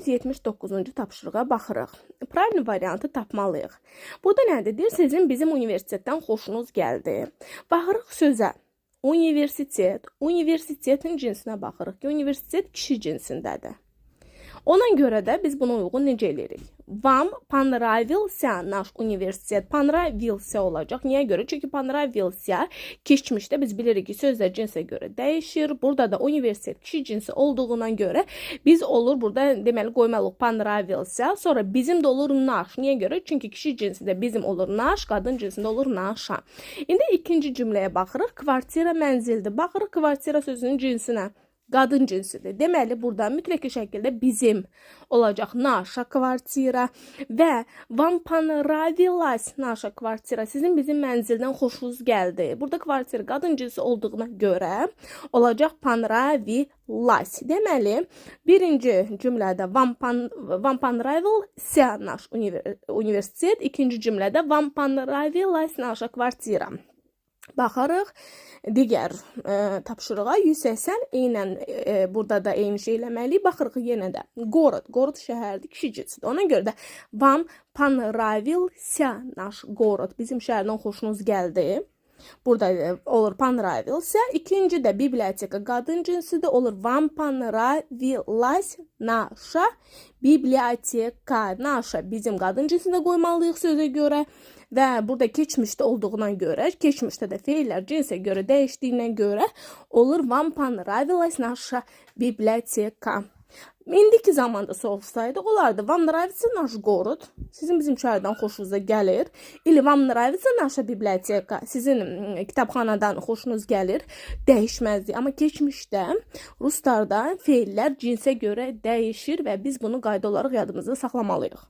179-cu tapşırığa baxırıq. Pravильni variantı tapmalıyıq. Burada nədir? Deyir, sizin bizim universitetdən xoşunuz gəldi. Baxırıq sözə. Universitet. Universitetin cinsinə baxırıq ki, universitet kişi cinsindədir. Ona görə də biz buna uyğun necə edirik? Вам понравился наш университет. Понравился olacaq. Niyə görə? Çünki понравился keçmişdə biz bilirik ki, sözlər cinsə görə dəyişir. Burada da universitet kişi cinsi olduğuna görə biz olur burada deməli qoymalıyıq понравился. Sonra bizim də olur наш. Niyə görə? Çünki kişi cinsi də bizim olur наш, qadın cinsində olur наша. İndi ikinci cümləyə baxırıq. Kvartira mənzildir. Baxırıq kvartira sözünün cinsinə. Qadın cinsidir. Deməli, burada mütləq şəkildə bizim olacaq naša kvartira və вам понравилась naša kvartira. Sizin bizim mənzildən xoşunuz gəldi. Burada kvartira qadın cinsi olduğuna görə olacaq понравилась. Deməli, birinci cümlədə вам понравился наш universitet, ikinci cümlədə вам понравилась naša kvartira. Baxarıq digər tapşırığa 180 eynən burada da eyni şey eləməliyik. Baxırıq yenə də город. Город şəhərdir, kişi cinsidir. Ona görə də вам понравился наш город. Bizim şəhərdən xoşunuz gəldi. Burada olur понравился. İkinci də biblioteka qadın cinsidir. Olur вам понравилась наша biblioteka. Naša bizim qadın cinsində qoymalıyıq sözə görə. Və burada keçmişdə olduğuna görə, keçmişdə də feillər cinsə görə dəyişdiyinə görə olur вам понравилась наша библиотека. İndiki zamanda soruşsaydı olardı вам нравится наш город. Sizin bizim şəhərdən xoşunuza gəlir. İli вам нравится наша библиотека. Sizin kitabxanadan xoşunuz gəlir. Dəyişməzdi. Amma keçmişdə ruslarda feillər cinsə görə dəyişir və biz bunu qayda olaraq yadımızda saxlamalıyıq.